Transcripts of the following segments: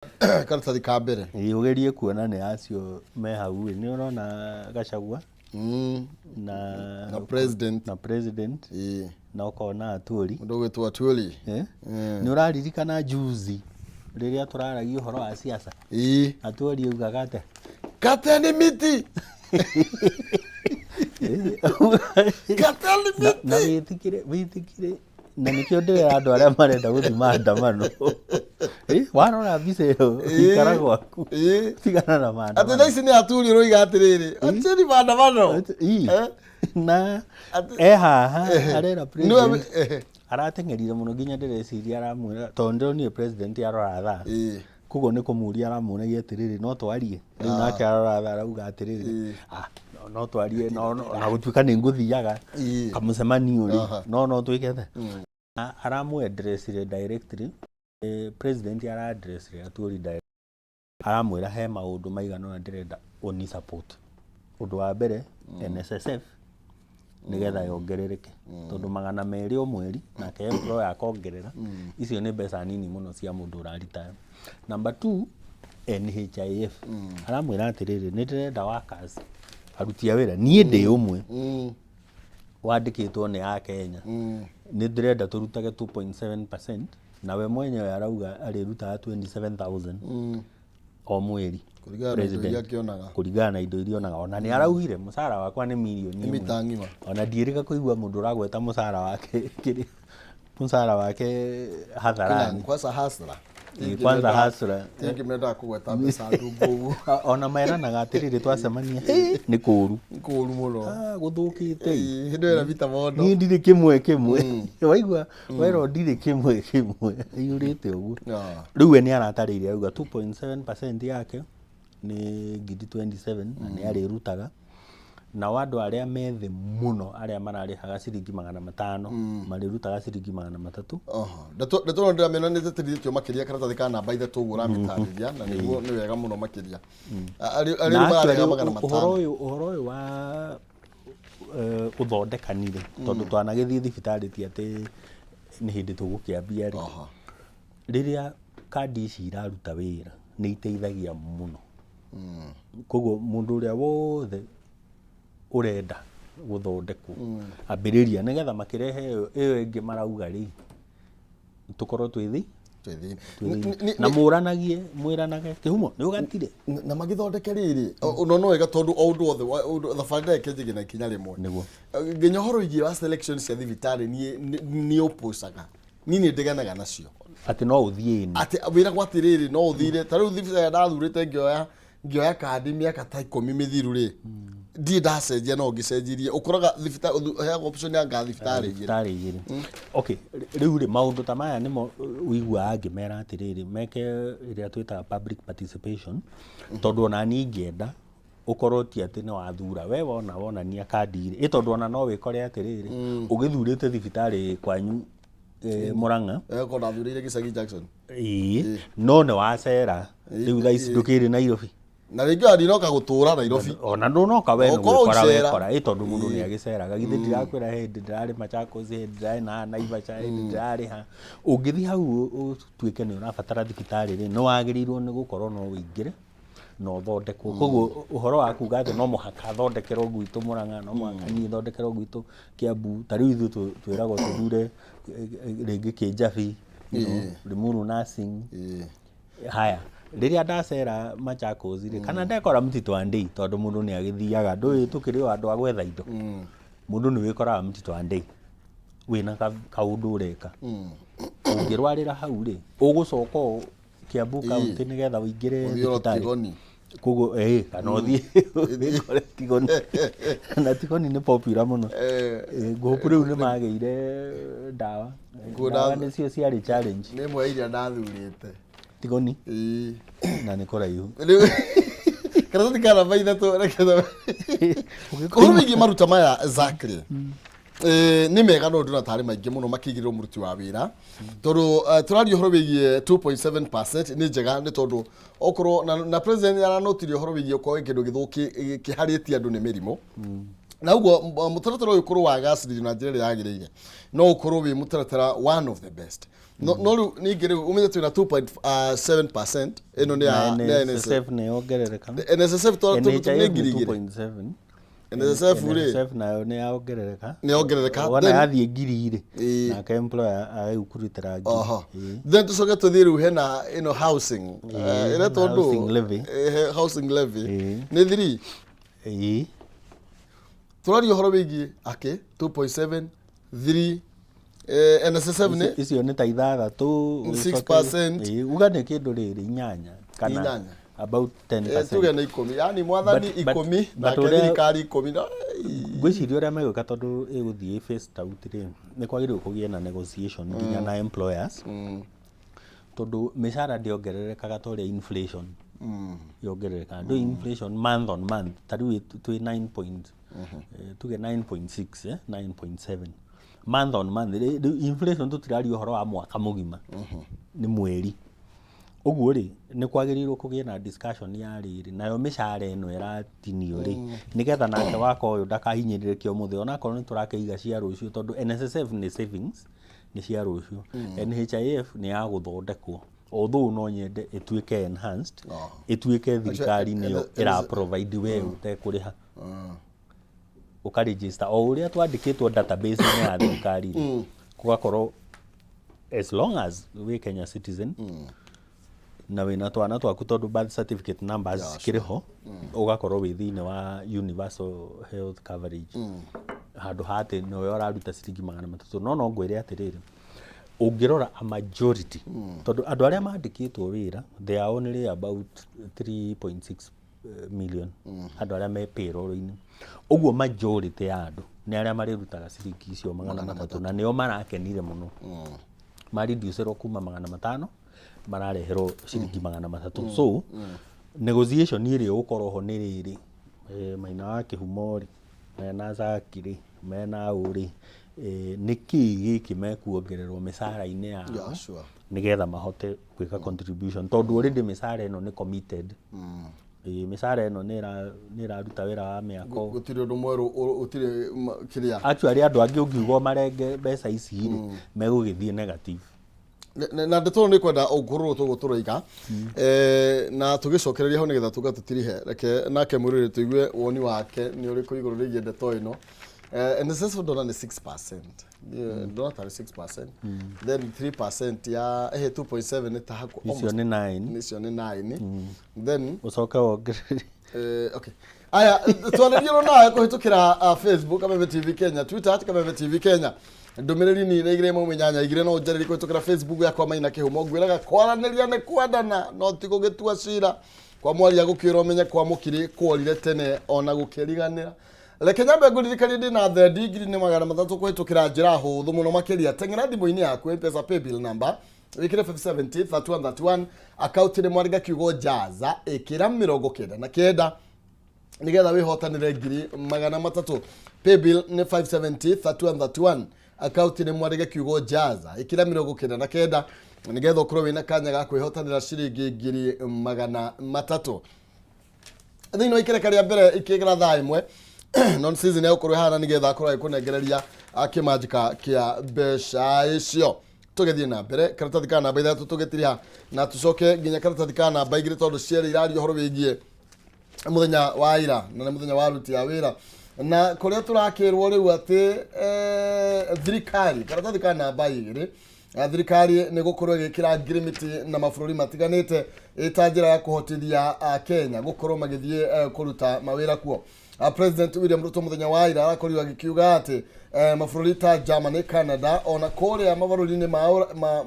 karatathi ka mbere ugerie kuona ni acio me hau ni urona Gachagua na president na ukona Aturi mundu gwitwa Aturi ni uraririkana juzi riria turaragia uhoro wa siasa Aturi ugaga ate kateni miti kateni miti na witikire na nikio ndira andu aria marenda guthima ndamano warora mbica iyo ikara gwaku tigana na maandamano ati ici ni Aturi roiga atiriri atiri maandamano na haha arera president aratengerire muno nginya ndireciria aramwira tondu ni president arora tha kugo ni kumuria aramunagia atiriri no twarie riu nake arora tha arauga atiriri no twarie na gutuika ni nguthiaga kamucemanio ri no twikete aramwenderesire directly president ara address Aturi direct aramwira he maundu maigana na ndirenda oni support undu wa mbere NSSF nigetha yongerereke tondu 200 o mweri na ke employer akongerera icio ni mbeca nini muno cia mundu urarita. Number 2 NHIF aramwira atiriri ni ndirenda workers arutia wira nie ndi umwe wandikitwo ni ya Kenya ni ndirenda turutage 2.7% na we mwenyewe arauga ariruta 27,000 o mweri kuringana na indo iria onaga ona ni araugire musara wakwa ni milioni 1 ona ndirika kuigua mundu uragweta musara wake hatharani kwanza hasra tingi menda kugweta mbeca ndungu ona mairanaga atiriri twacemania ni kuru muno guthukite hindu ira vita mondo ni ndiri kimwe waigua wero ndiri kimwe yurite uguo riu ni aratarire auga 2.7% yake ni ngiri 27 na ni arirutaga na wandu aria methe muno aria mararihaga ciringi 500 marirutaga ciringi 300 ndatoro ndiramena ni tetirithio makiria karatathi ka namba ithatũ ũguo ũramitariria na niguo ni wega muno makiria ari mararihaga 500 uhoro uyu wa uthondekanire tondu twanagithii thibitari ti ati ni hindi tugukiambia ri riria kandi ici iraruta wira ni iteithagia muno koguo mundu uria wothe urenda guthondekwo ambiriria nigetha makirehe iyo ingi marauga ri tukorwo twithi na mwiranage kihumo ni ugatire na magithondeke riri no wega tondu o undu othe thabarira ikenjige na ikinya rimwe niguo nginya horo igi wa selection cia thibitari ni oposaga ni ndiganaga nacio ati no uthie ati wira gwatiriri no uthire tariu thibitari ndathurite ngioya kandi miaka ta 10 mithiru ri ndi ndacenjia no ngicenjirie ukoraga thibitari heaga option ya thibitari igiri okay riu ri maundu ta maya nimo uigua angimera atiriri meke iria twita public participation tondu ona ni ngienda ukorwo ti ati ni wathura we wona ni kandi iri tondu ona no wikore atiriri ugithurite thibitari kwanyu Murang'a ko ndathurire Gicagi Jackson no ne wacera riu tha ici ndukiri Nairobi na ringi andinoka gutura Nairobi ona ndunoka we wekora tondu mundu ni agiceraga githi ndirakwira hindi ndirari Machakos hindi ndirari na Naivasha hindi ndirari ha ungithi hau tuike ni urabatara thibitari ri no wagirirwo ni gukorwo no wingire no thondekwo koguo uhoro wa kuga ati no muhaka thondekerwo gwitu Murang'a no muhaka ni thondekerwo gwitu Kiambu tariu ithu twiragwo tuthure ringi Kijabi Limuru nursing haya riria ndacera Machakos ri kana ndekora mtito andei tondu mundu ni agithiaga ndui tukiri andu agwetha indo mundu ni wikoraga mtito andei wina kaundu ureka ungirwarira hau ri ugucoka Kiambu kaunti nigetha wingire thibitari kugo kana uthie Tigoni na Tigoni ni popular muno gopuru ni mageire ndawa ni cio ciari challenge ni mwe iria ndathurite Tigoni na ni koraihu karatathi kana baitha tu rekeza kurugi maruta maya exactly ni mega no nduna tari maingi muno makigirwo muruti wa wira tondu turario horo wigie 2.7% ni njega ni tondu okorwo na president aranotirio horo wigie ko kindu githuki kiharitie andu ni mirimo na uguo mutaratara uyu kuru wa gas na njira yagireire no ukorwo wi mutaratara one of the best no ningĩ rĩu umenye twĩna 2.7% ĩno nĩ ya NSSF nĩ yongerereka NSSF nĩ ngiri igĩrĩ 2.7 NSSF nayo nĩ yongerereka wona yathiĩ ngiri irĩ nake employer agĩkurutĩra ngiri then tucoke tũthiĩ rĩu hena housing ĩrĩa tondũ housing levy nĩ thiri tũraria ũhoro wĩgiĩ 2.7 3 NSSF nĩ icio nĩ ta 6% uga nĩ kĩndũ rĩrĩ 8 kana about 10%. Tuge na 10 yani mwathani 10 na thirikari 10 ngwĩciria ũrĩa megwĩka tondũ ĩgũthiĩ phased out rĩ nĩ kwagĩrĩirwo kũgĩe na negotiation nginya na employers tondũ mĩcara ndĩongererekaga ta ũrĩa inflation yongerereka ndũ inflation month on month ta rĩu twĩ 9.6 9.7 month on month inflation tũtiraria ũhoro wa mwaka mũgima nĩ mweri ũguo rĩ nĩ kwagĩrĩirwo kũgĩa na discussion ya rĩrĩ nayo mĩcara ĩno ĩratinio rĩ nĩgetha nake waka ũyũ ndakahinyĩrĩrĩke ũmũthĩ onakorwo nĩ tũrakĩiga cia rũciũ tondũ NSSF nĩ savings nĩ cia rũciũ NHIF nĩ ya gũthondekwo although no nyende ĩtuĩke enhanced ĩtuĩke thirikari nĩyo ĩra-provide we ũtekũrĩha ũkaregister o ũrĩa twandĩkĩtwo database-inĩ ya thirikari gũgakorwo as long as we Kenya citizen na wĩna twana twaku tondũ birth certificate numbers cikĩrĩ ho ũgakorwo wĩ thĩinĩ wa universal health coverage handũ ha atĩ nĩwe ũraruta ciringi 300 no ngwĩre atĩrĩrĩ ũngĩrora a majority tondũ andũ arĩa mandĩkĩtwo wĩra they are only about 3.6 million andũ arĩa me payroll-inĩ ũguo majority ya andũ nĩ arĩa marĩrutaga ciringi icio 300 na nĩo marakenire mũno mareducerwo kuma 500 marareherwo ciringi 300 so negotiation ĩrĩa ũkorwo ho nĩ rĩrĩ Maina wa Kĩhumo rĩ mena Zaki rĩ mena ũrĩ nĩkĩ gĩkĩ mekuongererwo mĩcara-inĩ yao nĩgetha mahote gwĩka contribution tondũ already mĩcara ĩno nĩ committed mĩcara ĩno nĩ ĩraruta wĩra wa mĩako gũtirĩ ũndũ mwerũ ũtirĩ kĩrĩa actually andũ angĩ ũngiuga marenge mbeca ici rĩ megũgĩthiĩ negative na ndeto nĩ kwenda ũngũrũrwo tũgũtũroiga na tũgĩcokereria ho nĩgetha tũgatũtirihe reke nake mũrĩrĩ tũigue woni wake nĩ ũrĩkũ igũrũ rĩgiĩ ndeto ĩno NSSF ndona nĩ 6% ndona ta 6% then 3% ya 2.7 nĩ ta hako icio nĩ 9 icio nĩ 9 then ucoke wongerere okay aya twarerio nawe kũhĩtũkĩra Facebook Kameme TV Kenya Twitter @Kameme TV Kenya ndũmĩrĩri ni igire mu menyanya igire no njarĩri kũhĩtũkĩra Facebook yakwa Maina Kĩhumo ngwĩraga kwaranĩria nĩ kwendana no ti gũgĩtua cira kwa mwaria gũkĩra ũmenye kwa mũkiri kworire tene ona gũkĩriganĩra reke nyambe ngũririkanie ndĩ na thendi ngiri nĩ 300 kũhĩtũkĩra njĩra hũthũ mũno makĩria teng'era thimũ-inĩ yaku M-Pesa paybill number wĩkĩre 570 3131 account nĩ mwaringa kiugo jaza ĩkĩra 99 nĩgetha wĩhotanĩre ngiri 300 paybill nĩ 570 3131 account nĩ mwaringa kiugo jaza ĩkĩra 99 nĩgetha ũkorwo wĩna kanya ga kwĩhotanĩra ciringi ngiri 300 thĩinĩ wa ikereka rĩa mbere ikĩgera thaa ĩmwe non season ya ũkorwo hana nĩgetha akorwo akũnengereria akĩmanjika kĩa mbeca icio tũgĩthiĩ na mbere karatathi ka namba 3 tũgĩtiriha na tũcoke nginya karatathi ka namba 2 tondũ ciĩrĩ irario ũhoro wĩgiĩ mũthenya wa ira na nĩ mũthenya wa aruti a wĩra na kũrĩa tũrakĩrwo rĩu atĩ thirikari karatathi ka namba 2 thirikari nĩ gũkorwo ĩgĩkĩra ngirimiti na mabũrũri matiganĩte ĩta njĩra ya kũhotithia Kenya gũkorwo magĩthiĩ kũruta mawĩra kuo. President William Ruto mũthenya wa ira arakorirwo agĩkiuga atĩ mabũrũri ta Germany, Canada ona kũrĩa mabũrũri-inĩ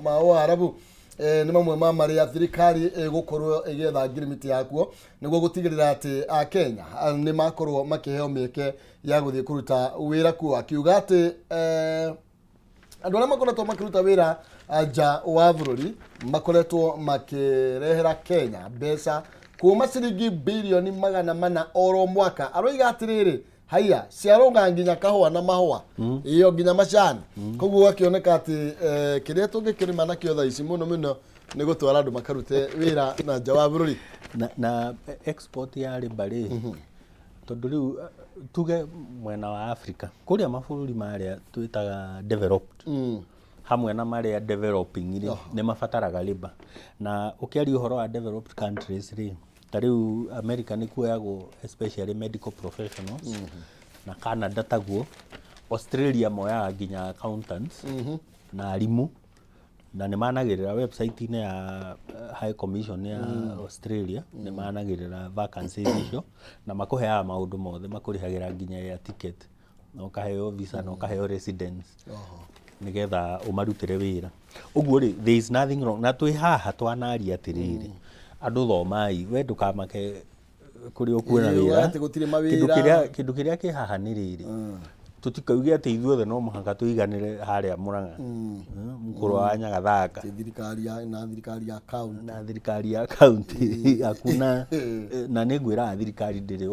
ma Arabu nĩ mamwe ma marĩa thirikari gũkorwo ĩgĩetha ngirimiti yakuo nĩguo gũtigĩrĩra atĩ Kenya nĩ makorwo makĩheo mĩeke ya gũthiĩ kũruta wĩra kuo akiuga atĩ andũ arĩa makoretwo makĩruta wĩra nja wa bũrũri makoretwo makĩrehera Kenya mbeca kuma ciringi bilioni 400 oro mwaka aroiga atĩrĩrĩ haya ciarũnga nginya kahũa na mahũa iyo nginya macani koguo akĩoneka atĩ kĩrĩa tũngĩkĩrĩma nakĩo thaa ici mũno mũno nĩ gũtwara andũ makarute wĩra na nja wa bũrũri na export ya rĩmba tondũ rĩu tuge mwena wa Africa kũrĩa mabũrũri marĩa twĩtaga developed hamwe na maria developing ri ne mafataraga labor na ukiari uhoro wa developed countries ri tariu America ni kuoyago especially medical professionals na Canada taguo Australia moya nginya accountants na arimu na ne managirira website ine ya High Commission ya Australia ne managirira vacancies icio na makuheaga maundu mothe makurihagira nginya ya ticket no kaheo visa no kaheo residence nigetha umarutire wira uguo ri there is nothing wrong na twi haha twanaria atiriri andu thomai we ndukamake kuri ukuona wira kindu kiria ki haha ni riri tutikaugia ati ithuothe no muhanga tuiganire haria Murang'a mukuru wa Nyagathaka thirikari ya county hakuna na ningwira thirikari ndire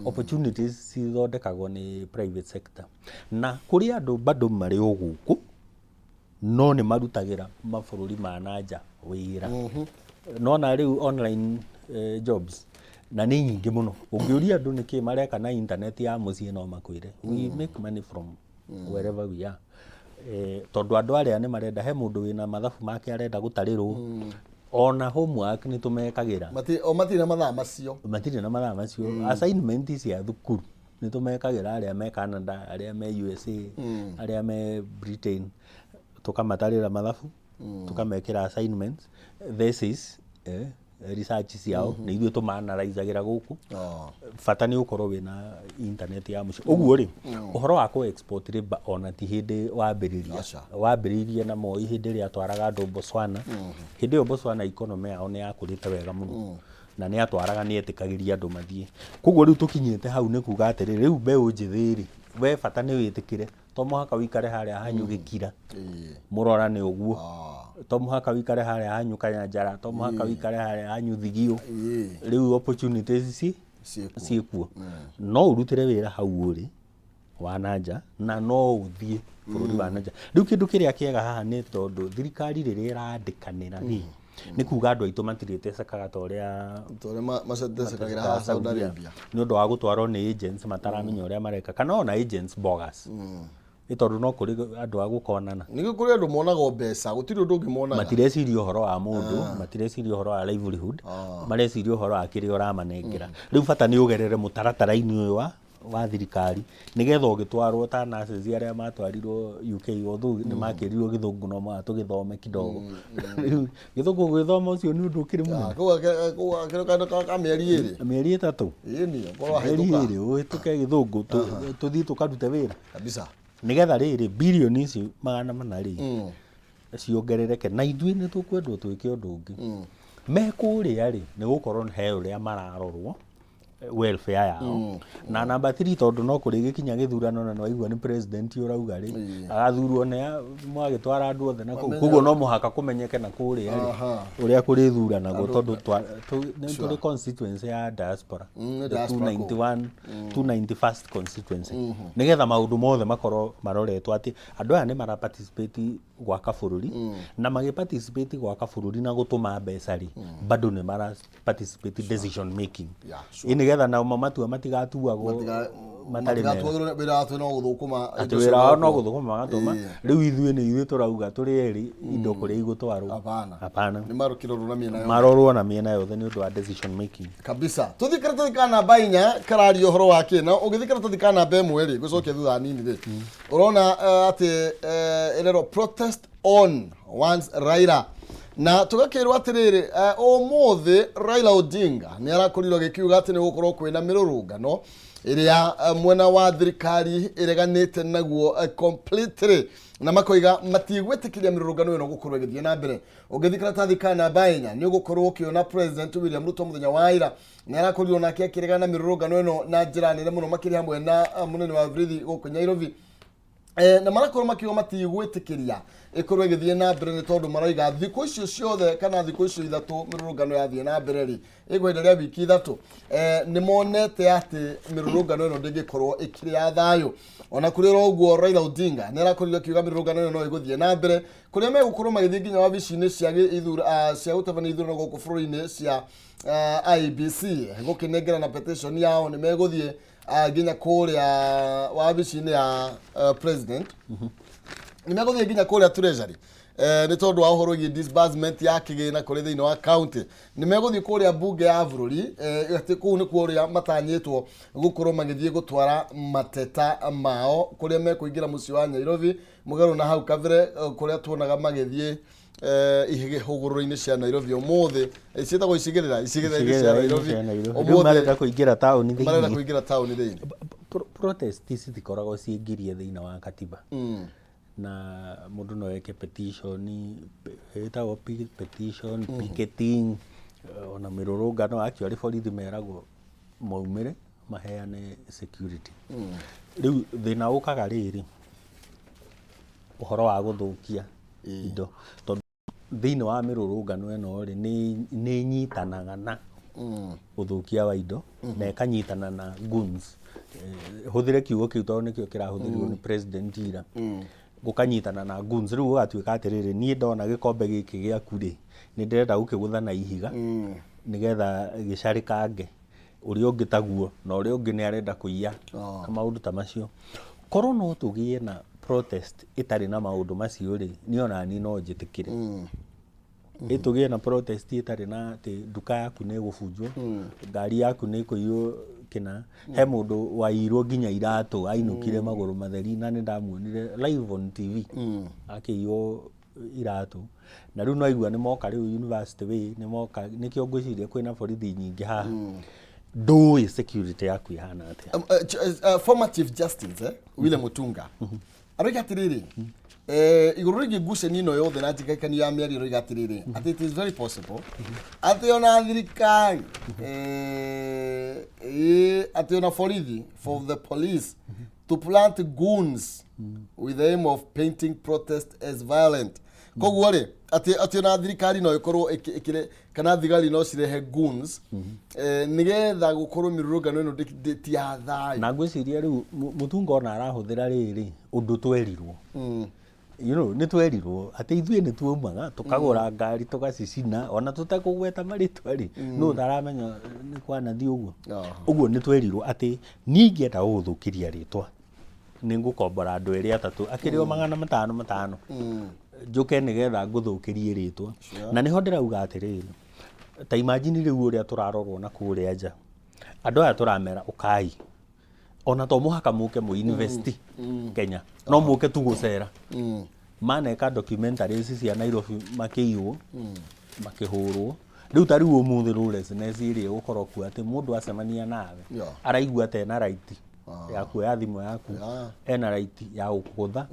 opportunities cithondekagwo ni private sector na kuri andu bado mari uguku no ni marutagira mabururi ma nanja wira no na riu online jobs na ni nyingi muno ungiuria andu niki mareka na internet ya mucie no makwire we make money from wherever we are tondu andu aria ni marenda he mundu wina mathabu make arenda gutarirwo ona homework ni tumekagira matire na mathaa macio assignment cia thukuru ni tumekagira aria me Canada aria me USA aria me Britain tukamatarira mathabu tukamekira assignments thesis research ciao ni ithuĩ tũmanalizagira guku bata ni ukorwo wina internet ya mucio uguo ri uhoro wa ku export labor ona ti hindi wambiririe na moi hindi ria twaraga andu Botswana hindi yo Botswana economy yao ni yakurite wega muno na ni atwaraga ni etikagiria andu mathie kuguo riu tukinyite hau ni kuga atiri riu mbeu njithiri we bata ni witikire to muhaka wikare haria hanyu gikira murora ni uguo to muhaka wikare haria hanyu Kanyanjara to muhaka wikare haria hanyu Thigio riu opportunities ciikuo no urutire wira hau uri wa nanja na no uthie bururi wa nanja riu kindu kiria kiega haha ni tondu thirikari riria irandikanira ni kuga andu aitu matirite sakaga toria macetesekagira ha Saudi Arabia ni undu wa gutwarwo ni agents mataramenya uria mareka kana ona agents bogus itondu no kuri andu agukonana ni kuri andu monaga mbeca gutiri undu ngimonaga matireciria uhoro wa mundu matireciria uhoro wa livelihood mareciria uhoro wa kiri uramanengera riu bata ni ugerere mutaratara-ini uyu wa thirikari nigetha ugitwarwo ta nurses aria matwarirwo UK othu ni makirirwo githungu no ma tugithome kidogo githungu githoma ucio ni undu ukiri muno kwa mieri itatu ni korwa hituka uhituke githungu tuthii tukarute wira kabisa nigetha riri bilioni ici 400 ri ciongerereke na ithuĩ ni tukwendwo twike undu ungi mekuria ri ni gukorwo he uria mararorwo welfare yao na namba 3 tondu no kuri gikinya githurano na no aigua ni president urauga ri agathurwo ne mwagitwara andu othe na kuguo no muhaka kumenyeke na kuri ri uria kuri thuranago tondu turi constituency ya diaspora 291st constituency nigetha maundu mothe makorwo maroretwo ati andu aya ni mara participate gwaka bururi na magi participate gwaka bururi na gutuma mbeca ri bado ni mara participate decision making nigetha na matua matigatuagwo matari mega wira atu no guthukuma wira no guthukuma magatuma riu ithuĩ ni ithuĩ turauga turi eri indo kuri igutwarwo hapana ni marorwo na miena yothe ni undu wa decision making kabisa tuthikira tuthikana bainya karari uhoro wa kina ugithikira tuthikana bemwe ri gucokia thutha nini ri urona ati erero protest on once Raila na tugakirwa atiriri umuthi Raila Odinga ni arakorirwo gikiuga ati ni gukorwo kwina mirurungano iria mwena wa thirikari ireganite naguo completely na makoiga matigwetikiria mirurungano ino gukorwo igithie na mbere ugithikira tathikana bainya ni gukorwo kiona President William Ruto muthenya wa ira ni arakorirwo nake akiregana mirurungano ino na njira nene muno makiri hamwe na munene wa Brithi guku Nyairobi na marakorwo makiuga matigwetikiria ikorwo igithie na mbere ni tondu maraiga thikũ icio ciothe kana thikũ icio ithatu mirurungano yathie na mbere ri igwenderea wiki ithatu ni monete ati mirurungano ino ndingikorwo ikiri ya thayo ona kuri roguo Raila Odinga ni arakorire kiuga mirurungano ino no iguthie na mbere kuria megukorwo magithie nginya wabici-ini cia ithura cia gutabania ithurano guku bũrũri-inĩ cia IEBC gukinengera na petition yao ni meguthie nginya kuria wabici-ini ya president nimegothie nginya kuria treasury ni tondu wa uhoro gi disbursement ya kigina kuri thiini wa county nimegothie kuria bunge ya bururi ati ku ni kuria matanyitwo gukorwo magithie gutwara mateta mao kuria mekuingira muci wa Nairobi mugero na hau kavire kuria tuonaga magithie ihige hugururo-ini cia Nairobi umuthi cietagwo icigirira cia Nairobi umuthi marenda kuingira tauni thiini protest citikoragwo ciingirie thiini wa katiba na mundu no eke petition etagwo petition picketing ona mirurungano actually borithi meragwo maumire maheane security riu thina ukaga riri uhoro wa guthukia indo tondu thiini wa mirurungano eno ri ni nyitanaga na uthukia wa indo na ikanyitana na goons huthire kiugo kiu tondu nikio kirahuthirio ni president ira gukanyitana na goons riu ugatuika atiriri nie ndona gikombe giki giaku ri ni ndirenda gukigutha na ihiga nigetha gicarikange uri ungi taguo na uri ungi ni arenda kuiya maundu ta macio korwo no tugie na protest itari na maundu macio ri niona ni no njitikire itugie na protest itari na ati duka yaku ni gubunjwo ngari yaku ni kuiyo kina he mundu wairwo nginya iratu ainukire maguru matheri na ni ndamuonire live on TV akiyo iratu na riu no aigua ni moka riu university way ni moka nikio ngwiciria kwina borithi nyingi haha ndui security yaku ihana atia former chief justice William Mutunga aroiga atiriri iguru rigi nguceni ino yothe na njikaikani ya miari roiga atiriri ati it is very possible ati ona thirikari ati ona borithi for the police to plant goons with the aim of painting protest as violent koguo ri ati ona thirikari no ikorwo ikire kana thigari no cirehe goons nigetha gukorwo mirurungano ino ti ya thayu na ngwiciria riu Mutunga ona arahuthira riri undu twerirwo you know ni twerirwo ati ithue ni tuomaga tukagura ngari tugacicina ona tutakugweta maritwa ri no taramenya ni kwana thi uguo ni twerirwo ati ni ngienda guthukiria ritwa ni ngukombora andu eri atatu akirio 500 njuke nigetha nguthukirie ritwa na niho ndirauga atiriri ta imagine riu uria turarorwo na kuria nja andu aya turamera ukai ona to muhaka muke mu university Kenya no muke tu gucera maneka documentaries cia Nairobi makiiwo makihurwo riu tari umuthi ruressness iri ukorwo ku ati mundu acemania nawe araigua te na right ya kuoya thimu yaku ena right ya gukutha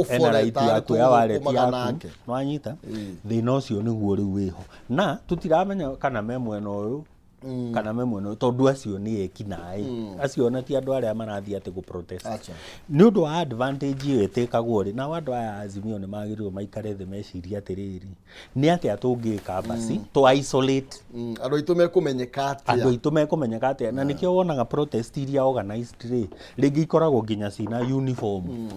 ena right ya kuoya wallet yaku no anyita thina ucio niguo riu wiho na tutiramenya kana memweno uyu kana memweno tondu acio ni ekinai acio na ti andu aria marathi ati gu protest ni undu wa advantage iyo etekagwo ri na andu aya Azimio ni magirirwo maikare the meciria atiriri ni ati atungika basi to isolate andu aitu mekumenyeka atia na nikio wonaga protest iria organized ri ringi ikoragwo nginya cina uniform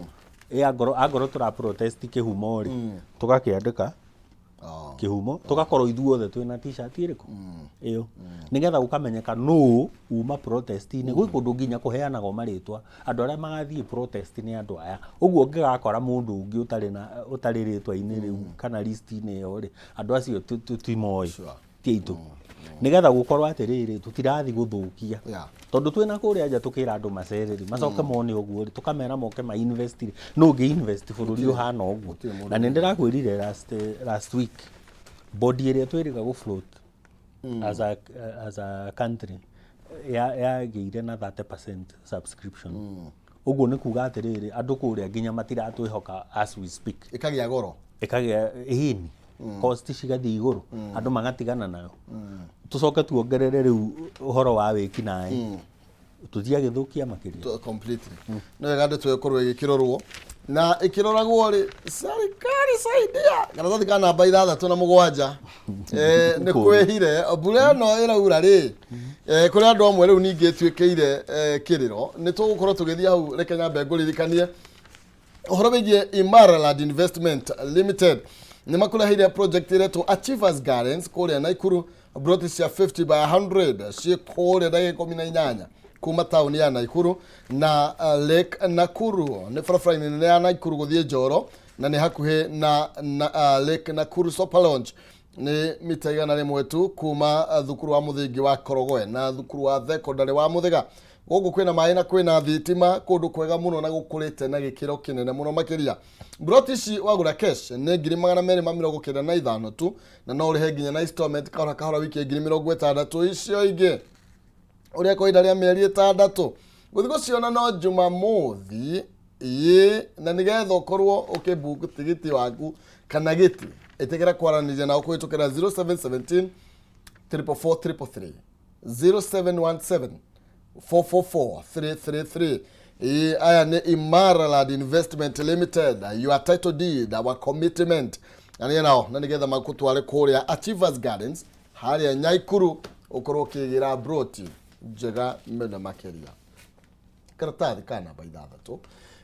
agoro tura protest kihumo ri tugakiandika kihumo tugakorwo ithuothe twina t-shirt iriku iyo nigetha ukamenyeka no uma protest ni gwi kundu nginya kuheanaga maritwa andu aria magathie protest ni andu aya uguo ngigakora mundu ungi utari ritwa ini riu kana list ini iyo ri andu acio tutimoi tiitu nigetha gukorwo atiriri tutirathi guthukia tondu twina kuria nja tukira andu macereri macoke mone uguo ri tukamera moke ma invest no ngi invest bururi uhana uguo na nindirakwirire last week body area twiriga go float as a country ya geire na 30% subscription uguo ni kuga atiriri andu kuria nginya matiratwihoka as we speak ikagia goro ikagia ihini cost cigathi iguru andu magatigana nayo tucoke tuongerere riu uhoro wa wiki nae tuthia githukia makiria completely no gande twekorwo igikirorwo na ikiroragwo ri serikali saidia kana thika namba 6 na 7 ni kwehire mbura no iraura ri kuri andu amwe riu ningi twikeire kiriro ni tugukorwo tugithia hau reke nyambe nguririkanie uhoro wigie Imaraland Investment Limited ni makurahire project ile to Achievers Gardens kuria Naikuru brought this 50 by 100 ci kuria dagika 18 kuma town ya Naikuru na Lake Nakuru ni farafara ni ya Naikuru guthie Njoro na nĩ hakuhĩ na Lake Nakuru Super Lounge nĩ mita 100 tu kuma thukuru wa mũthingi wa Korogoe na thukuru wa thekondarĩ wa Mũthĩga. Gũkũ kwĩna maĩ na kwĩna thitima, kũndũ kwega mũno na gũkũrĩte na gĩkĩro kĩnene mũno makĩria. Broti ici wagũra cash nĩ 295 tu, na no ũrĩhe nginya na installment kahora wiki 60 icio ingĩ ũrĩa kwa ihinda rĩa mĩeri 6. Gũthiĩ gũciona no Jumamothi na nĩgetha ũkorwo ũkĩbook tigiti waku kana gĩtĩ ĩtĩkĩra kwaranĩria na ũkũhĩtũkĩra 0717 444 0717 444 333. Aya ni Imara Land Investment Limited, your title deed, our commitment. And you know, na nigetha makutware kuria Achievers Gardens haria Nyaikuru ukorwo kigira broti njega mena makeria. Karatathi kana baithathatũ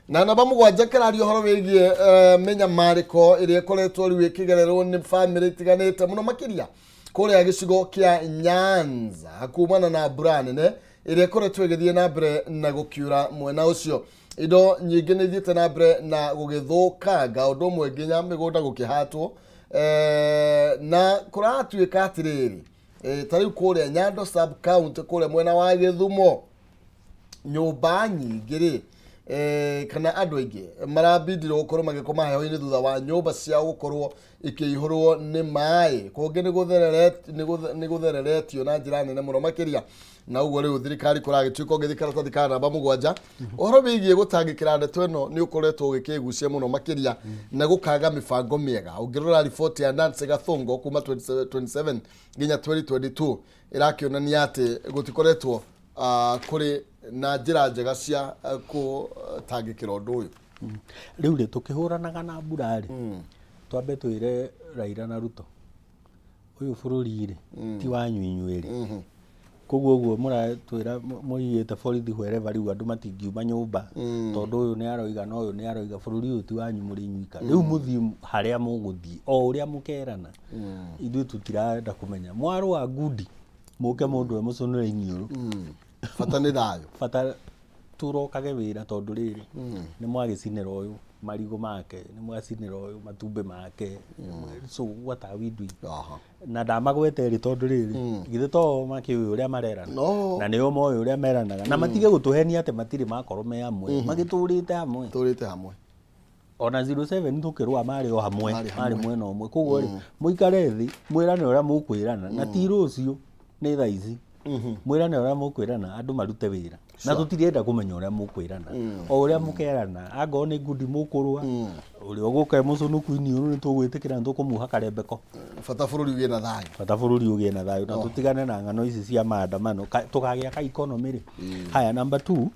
na namba mũgwanja kĩrario horo wĩgie menyamarĩko ĩrĩa ĩkoretwo rĩu ĩkĩgererwo nĩ family itiganĩte mũno makĩria kũrĩa gĩcigo kĩa Nyanza kumana na mbura nene ĩrĩa ĩkoretwo ĩgĩthiĩ na mbere na gũkiura mwena ũcio. Indo nyingĩ nĩ ithiĩte na mbere na gũgĩthũkanga ũndũ ũmwe nginya mĩgũnda gũkĩhatwo na kũratuĩka atĩrĩrĩ ta rĩu kũrĩa Nyando sub county kũrĩa mwena wa Gĩthumo nyũmba nyingĩ kana andũ aingĩ marabindirwo gũkorwo magĩkoma heho-inĩ thutha wa nyũmba ciao gũkorwo ikĩihũrwo nĩ maĩ. Kũngĩ nĩ gũthereretio na njĩra nene mũno makĩria, na ũguo rĩu thirikari kũragĩtuĩka ũgĩthiĩ karatathi ka namba mũgwanja ũhoro wĩgiĩ gũtangĩkĩra ndeto ĩno nĩ ũkoretwo ũgĩkĩgucia mũno makĩria na gũkaga mĩbango mĩega. Ũngĩrora riboti ya Nancy Gathungo kuma 2027 nginya 2022 ĩrakĩonania atĩ gũtikoretwo kũrĩ na njĩra njega cia gũtangĩkĩra ũndũ ũyũ. Rĩu rĩ tũkĩhũranaga na mbura rĩ twambe twĩre Raila na Ruto ũyũ bũrũri rĩ ti wanyu inyuĩ rĩ, koguo ũguo mũratwĩra mũigĩte borithi wherever rĩu andũ matingiuma nyũmba tondũ ũyũ nĩ aroiga na ũyũ nĩ aroiga bũrũri ũyũ ti wanyu mũrĩ inyuika. Rĩu mũthiĩ harĩa mũgũthiĩ o ũrĩa mũkerana, ithuĩ tũtirenda kũmenya mwarũa ngundi mũke mũndũ mũcũnĩre iniũrũ bata nĩ thayũ, bata tũrokage wĩra tondũ rĩrĩ nĩ mwagĩcinĩra ũyũ marigũ make, nĩ mwacinĩra ũyũ matumbĩ make, so what are we doing? Na ndamagwete rĩ tondũ rĩrĩ githĩ to makĩũĩ ũrĩa marerana na nĩo moĩ ũrĩa meranaga na matige gũtũhenia atĩ matirĩ makorwo me hamwe magĩtũrĩte hamwe ona 07 tũkĩrũa marĩ o hamwe marĩ mwena ũmwe. Koguo rĩ mũikare thĩ mwĩrane ũrĩa mũkwĩrana na ti rũciũ nĩ thaa ici mwĩrane ũrĩa mũkwĩrana andũ marute wĩra na tũtirenda kũmenya ũrĩa mũkwĩrana o ũrĩa mũkerana. Angorwo nĩ ngundi mũkũrũa ũrĩa ũgũka mũcũnũku iniũrũ nĩ tũgwĩtĩkĩra nĩ tũkũmuha karembeko. Bata bũrũri ũgĩe na thayũ, bata bũrũri ũgĩe na thayũ na tũtigane na ng'ano ici cia maandamano tũkagĩa ka economy rĩ. Haya number 2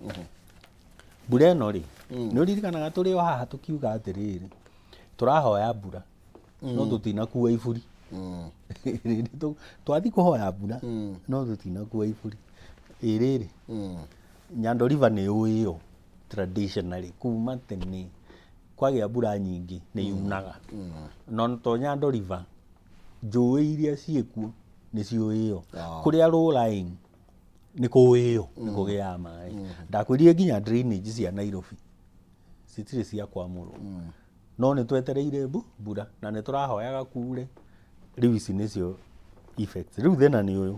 mbura ĩno rĩ nĩ ũririkanaga tũrĩ o haha tũkiuga atĩrĩrĩ tũrahoya mbura no tũtinakua iburi. Twathi kũhoya mbura no tũtinakua iburi. Rĩrĩ Nyando River nĩ ũĩo traditionally kuma tene kwagĩa mbura nyingĩ nĩ yunaga no to Nyando River njũĩ iria ciĩkuo nĩ ciũĩo kũrĩa low lying nĩ kũĩo nĩ kũgĩaga maĩ. Ndakwĩrire nginya drainage cia Nairobi citirĩ cia kwamũrwo no nĩ twetereire mbura na nĩ tũrahoyaga kure. Rĩu ici nĩcio effects. Rĩu thĩna nĩ ũyũ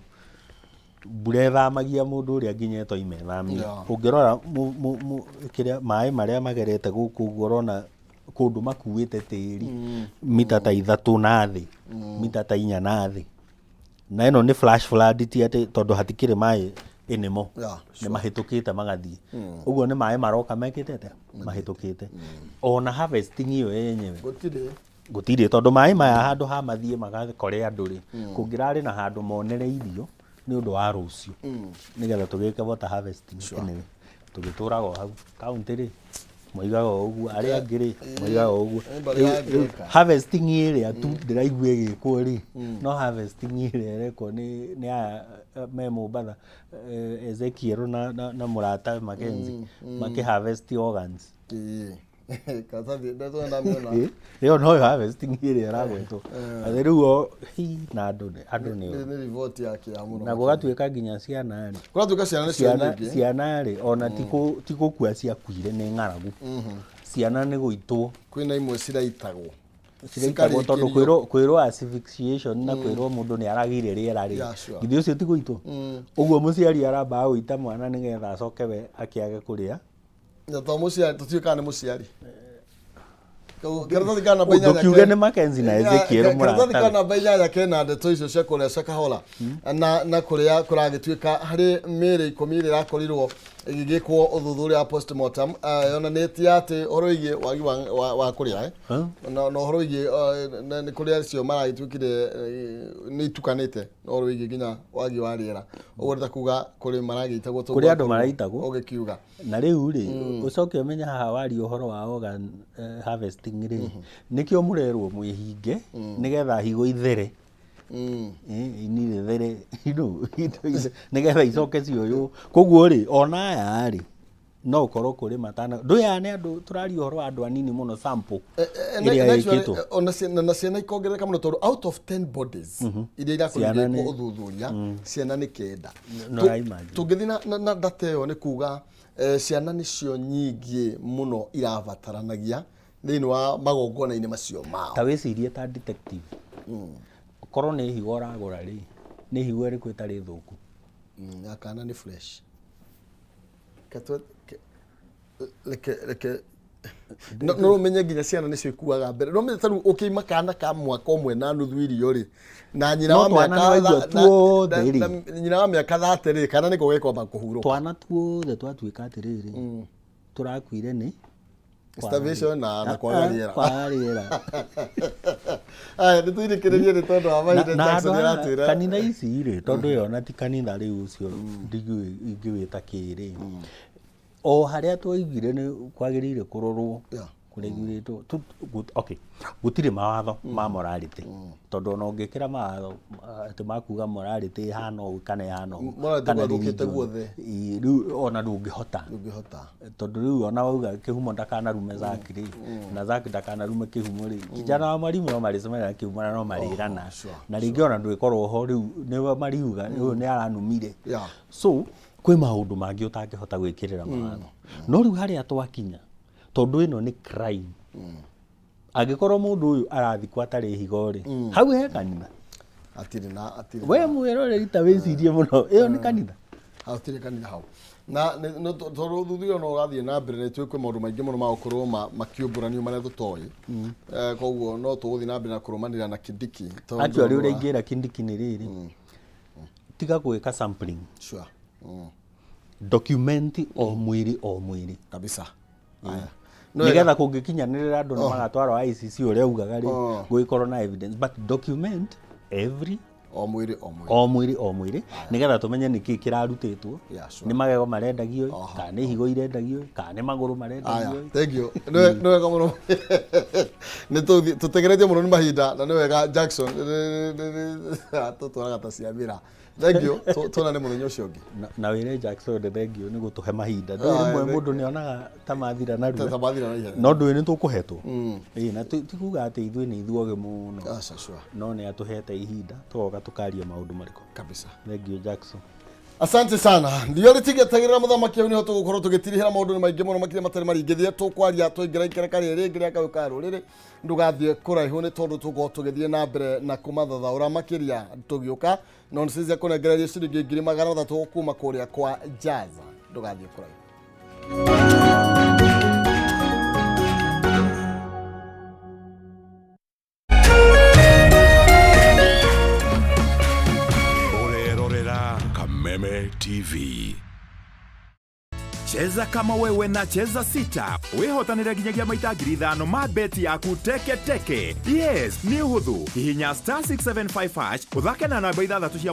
mbura ĩthamagia mũndũ ũrĩa nginya etoime thamia. Ũngĩrora kĩrĩa maĩ marĩa magerete gũkũ ũrona kũndũ makuĩte tĩri mita ta 3 na thĩ mita ta 4 na thĩ, na ĩno nĩ flash flood ti atĩ tondũ hatikĩrĩ maĩ ĩnĩmo nĩ mahĩtũkĩte magathiĩ. Ũguo nĩ maĩ maroka mekĩte mahĩtũkĩte. Ona harvesting ĩyo yenyewe gũtirĩ tondũ maĩ maya handũ ha mathiĩ magakore andũ rĩ kũngĩrarĩ na handũ monere irio nĩ ũndũ wa rũciũ nĩgetha tũgĩke water harvesting anyway tũgĩtũraga o hau kaunti rĩ moigaga ũguo arĩa angĩ rĩ moigaga ũguo. Harvesting ĩrĩa tu ndĩraigua ĩgĩkwo rĩ no harvesting ĩrĩa ĩrekwo nĩ aya me Mombatha Ezekiel na mũrata Mackenzie makĩ harvest organs. Ĩyo no harvesting ĩrĩa ĩragwetwo rĩu na andũ nĩ riboti yake ya mũno na gũgatuĩka nginya ciana rĩ ciana rĩ ona ti gũkua ciakuire nĩ ng'aragu ciana nĩ gũitwo kwĩna imwe ciraitagwo tondũ kwĩrwo asphyxiation na kwĩrwo mũndũ nĩ aragire rĩera rĩ githĩ ũcio ti gũitwo ũguo mũciari arambaga gũita mwana nĩgetha acoke we akĩage kũrĩa na to mũciari tũtiũkaga nĩ mũciari Tukiuge nĩ Mackenzie na Ezekiel mũrata karatathi ka namba 8 kena ndeto icio cia kũrĩa Shakahola na kũrĩa kũragĩtuĩka harĩ mĩĩrĩ 10 ĩrĩa irakorirwo igĩgĩkwo ũthuthuria wa postmortem yonanĩtie atĩ ũhoro wĩgiĩ wagi wa kũrĩa na ũhoro wĩgiĩ nĩ kũrĩa cio maragĩtuĩkire nĩ itukanĩte na ũhoro wĩgiĩ nginya wagi wa rĩera ũguo nĩ kuuga kũrĩ maragĩitagwo kũrĩa andũ maraitagwo ũgĩkiuga na rĩu rĩ ũcoke ũmenye haha wari ũhoro wa organ harvesting rĩ nĩkĩo mũrerwo mwĩhinge nĩgetha higo ithere ini there nĩgetha icoke cioywo koguo rĩ ona aya rĩ no ũkorwo kũrĩ matana ndũya nĩ andũ tũraria ũhoro wa andũ anini mũno sample ĩrĩa ĩkĩtwo na ciana ikongerereka mũno tondũ out of 10 bodies iria irakorirwo ũthuthuria ciana nĩ 9 tũngĩthiĩ na data ĩyo nĩ kuuga ciana nĩcio nyingĩ mũno irabataranagia thĩinĩ wa magongona-inĩ macio mao ta wĩcirie ta detective korwo nĩ higo ũragũra rĩ nĩ higo ĩrĩkũ ĩtarĩ thũku akana nĩ fresh reke no menye nginya ciana nĩcio ikuaga mbere no menye tarĩu ũkĩima kana ka mwaka ũmwe na nuthu irio rĩ na nyina wa mĩaka 30 rĩ kana nĩko gĩkwamba kũhurũka twana tuothe twatuĩka atĩrĩrĩ tũrakuire nĩ starvation na kwaga rĩera aya nĩtũirĩkĩrĩrie nĩ tondũ wa mahinda Jackson ĩratwĩra kanitha ici rĩ tondũ yo na ti kanitha rĩu ũcio ingĩwĩta kĩrĩ o harĩa twaigire nĩ kwagĩrĩire kũrorwo kũregulĩtwo okay gũtirĩ mawatho ma morality tondũ ona ũngĩkĩra mawatho atĩ makuga morality hana ũũ kana hana ũũ kana rĩu ona ndũngĩhota tondũ rĩu ona wauga kĩhumo ndakanarume Zaki rĩ na Zaki ndakanarume kĩhumo rĩ kijana wa Marimu no marĩcemania kĩhumo no marĩrana na rĩngĩ ona ndwĩkorwo ho rĩu nĩ mariuga rĩu nĩ aranumire so kwĩ maũndũ mangĩ ũtangĩhota gwĩkĩrĩra mawatho no rĩu harĩa twakinya tondũ ĩno nĩ crime angĩkorwo mũndũ ũyũ arathikwo atarĩ higo rĩ hau he kanitha atirĩ we mwĩroreri ta wĩcirie mũno ĩyo nĩ kanitha hatirĩ kanitha hau na tondũ ũthuthuria no ũrathiĩ na mbere nĩ tũĩ kwĩ maũndũ maingĩ mũno magũkorwo makĩũmbũranio marĩa tũtoĩ koguo no tũgũthiĩ na mbere na kũrũmanĩrĩra na Kindiki actually ũrĩa ingĩra Kindiki nĩ rĩrĩ tiga gwĩka sampling document o mwĩrĩ kabisa nĩgetha kũngĩkinyanĩrĩra andũ nĩ magatwarwo ICC ũrĩa ugaga rĩ gũgĩkorwo na evidence but document every o mwĩrĩ nĩgetha tũmenye nĩkĩ kĩrarutĩtwo nĩ magego marendagio kana nĩ higo irendagio kana nĩ magũrũ marendagio thank you nĩ wega mũno nĩ tũtegeretie mũno nĩ mahinda na nĩ wega Jackson tũtwaraga ta cia mĩra thank you tuonane mũthenya ũcio ũngĩ na wĩre Jackson thank you nĩ gũtũhe mahinda rĩmwe mũndũ nĩ onaga ta mathira narua no ndũĩ nĩ tũkũhetwo na tikuga atĩ ithuĩ nĩ ithuoge mũno no nĩ atũhete ihinda tũgoka tũkaria maũndũ marĩkũ kabisa thank you Jackson asante sana ndio rĩtigĩtagĩrĩra mũthamaki ũyũ nĩho tũgũkorwo tũgĩtirihĩra maũndũ maingĩ mũno makĩria matarĩ maringĩthie tũkwaria tũingĩra ikereka rĩrĩ rĩa gũka rũrĩrĩ ndũgathiĩ kũraihu nĩ tondũ tũgũkorwo tũgĩthiĩ na mbere na kũmathathaũra makĩria tũgĩũka no nĩcicia kũnengereria ciringi 300 kuma kũrĩa kwa Jaza ndũgathiĩ kũraihu Kameme TV. Cheza kama wewe na cheza sita. Wehotanĩre nginyagia maita 5,000 ma beti yaku teke teke. Yes, ni hũthũ. Hihinya *675# uthake na namba 6 cia